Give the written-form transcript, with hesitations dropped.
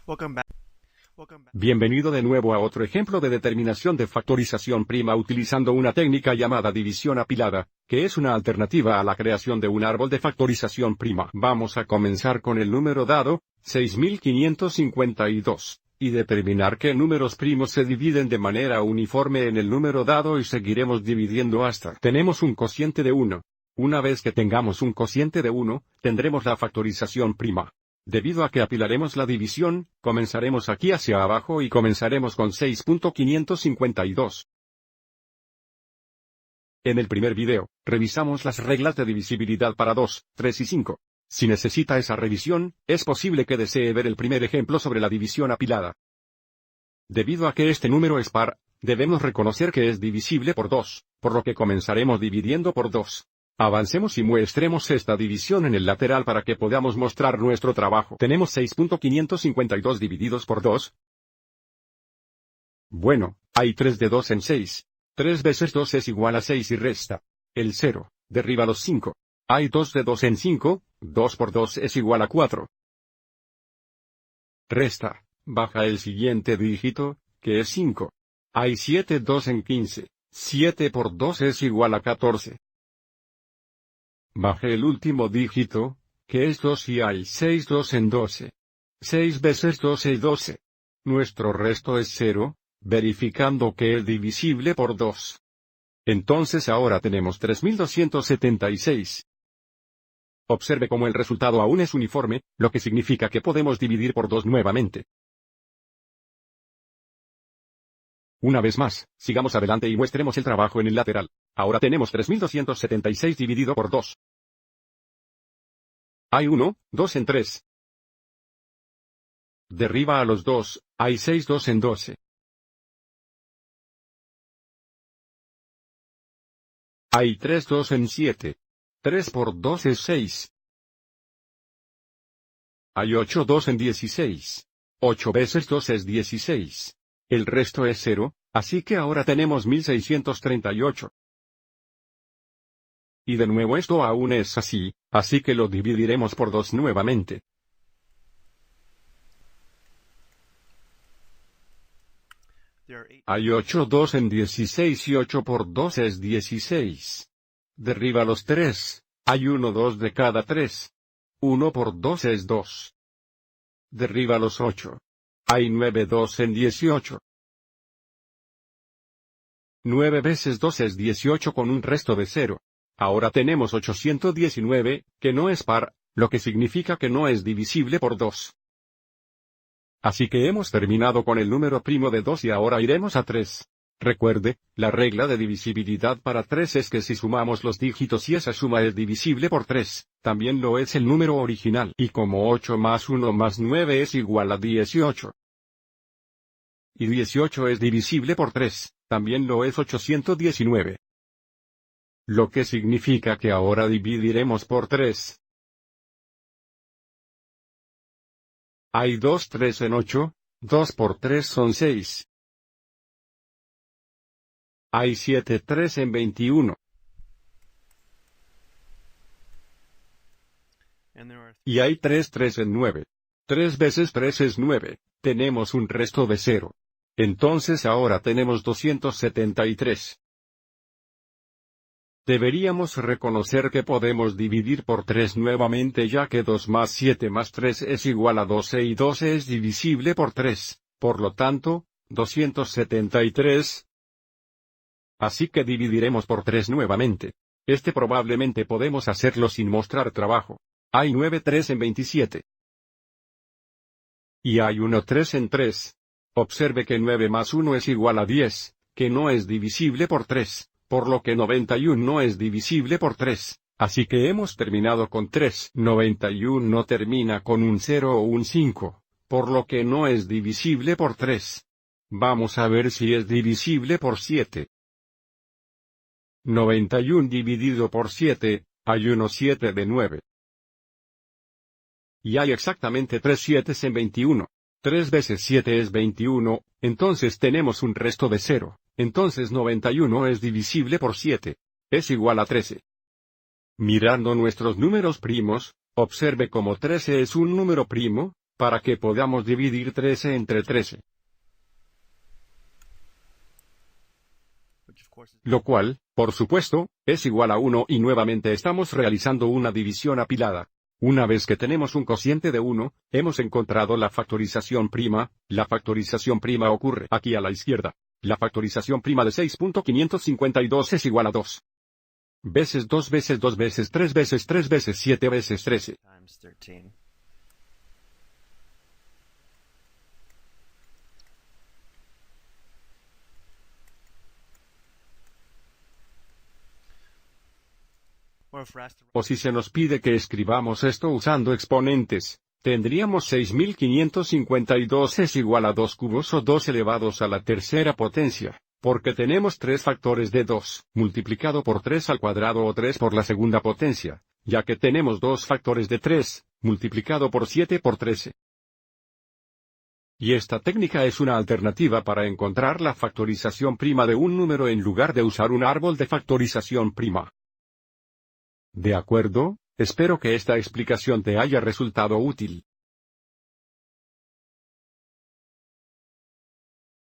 Welcome back. Welcome back. Bienvenido de nuevo a otro ejemplo de determinación de factorización prima utilizando una técnica llamada división apilada, que es una alternativa a la creación de un árbol de factorización prima. Vamos a comenzar con el número dado, 6552, y determinar qué números primos se dividen de manera uniforme en el número dado y seguiremos dividiendo hasta tenemos un cociente de 1. Una vez que tengamos un cociente de 1, tendremos la factorización prima. Debido a que apilaremos la división, comenzaremos aquí hacia abajo y comenzaremos con 6.552. En el primer video, revisamos las reglas de divisibilidad para 2, 3 y 5. Si necesita esa revisión, es posible que desee ver el primer ejemplo sobre la división apilada. Debido a que este número es par, debemos reconocer que es divisible por 2, por lo que comenzaremos dividiendo por 2. Avancemos y muestremos esta división en el lateral para que podamos mostrar nuestro trabajo. Tenemos 6.552 divididos por 2. Bueno, hay 3 de 2 en 6. 3 veces 2 es igual a 6 y resta el 0, derriba los 5. Hay 2 de 2 en 5, 2 por 2 es igual a 4. Resta, baja el siguiente dígito, que es 5. Hay 7 2 en 15, 7 por 2 es igual a 14. Baje el último dígito, que es 2 y hay 6 2 en 12. 6 veces 12 es 12. Nuestro resto es 0, verificando que es divisible por 2. Entonces ahora tenemos 3276. Observe cómo el resultado aún es uniforme, lo que significa que podemos dividir por 2 nuevamente. Una vez más, sigamos adelante y muestremos el trabajo en el lateral. Ahora tenemos 3276 dividido por 2. Hay 1, 2 en 3. Derriba a los 2, hay 6 2 en 12. Hay 3 2 en 7. 3 por 2 es 6. Hay 8 2 en 16. 8 veces 2 es 16. El resto es 0, así que ahora tenemos 1638. Y de nuevo esto aún es así que lo dividiremos por 2 nuevamente. Hay 8 2 en 16 y 8 por 2 es 16. Derriba los 3, hay 1 2 de cada 3. 1 por 2 es 2. Derriba los 8. Hay 9 2 en 18. 9 veces 2 es 18 con un resto de 0. Ahora tenemos 819, que no es par, lo que significa que no es divisible por 2. Así que hemos terminado con el número primo de 2 y ahora iremos a 3. Recuerde, la regla de divisibilidad para 3 es que si sumamos los dígitos y esa suma es divisible por 3, también lo es el número original. Y como 8 más 1 más 9 es igual a 18. Y 18 es divisible por 3, también lo es 819. Lo que significa que ahora dividiremos por 3. Hay 2 3 en 8, 2 por 3 son 6. Hay 7 3 en 21. Y hay 3 3 en 9. 3 veces 3 es 9, tenemos un resto de 0. Entonces ahora tenemos 273. Deberíamos reconocer que podemos dividir por 3 nuevamente ya que 2 más 7 más 3 es igual a 12 y 12 es divisible por 3, por lo tanto, 273. Así que dividiremos por 3 nuevamente. Probablemente podemos hacerlo sin mostrar trabajo. Hay 9 3 en 27. Y hay 1 3 en 3. Observe que 9 más 1 es igual a 10, que no es divisible por 3. Por lo que 91 no es divisible por 3, así que hemos terminado con 3. 91 no termina con un 0 o un 5, por lo que no es divisible por 3. Vamos a ver si es divisible por 7. 91 dividido por 7, hay 1 7 de 9. Y hay exactamente 3 7 en 21. 3 veces 7 es 21, entonces tenemos un resto de 0. Entonces 91 es divisible por 7. Es igual a 13. Mirando nuestros números primos, observe cómo 13 es un número primo, para que podamos dividir 13 entre 13. Lo cual, por supuesto, es igual a 1 y nuevamente estamos realizando una división apilada. Una vez que tenemos un cociente de 1, hemos encontrado la factorización prima. La factorización prima ocurre aquí a la izquierda. La factorización prima de 6.552 es igual a 2 veces 2 veces 2 veces 3 veces 3 veces 7 veces 13. times 13. Or if we're asked to O si se nos pide que escribamos esto usando exponentes, tendríamos 6.552 es igual a 2 cubos o 2 elevados a la tercera potencia, porque tenemos 3 factores de 2, multiplicado por 3 al cuadrado o 3 por la segunda potencia, ya que tenemos 2 factores de 3, multiplicado por 7 por 13. Y esta técnica es una alternativa para encontrar la factorización prima de un número en lugar de usar un árbol de factorización prima. ¿De acuerdo? Espero que esta explicación te haya resultado útil.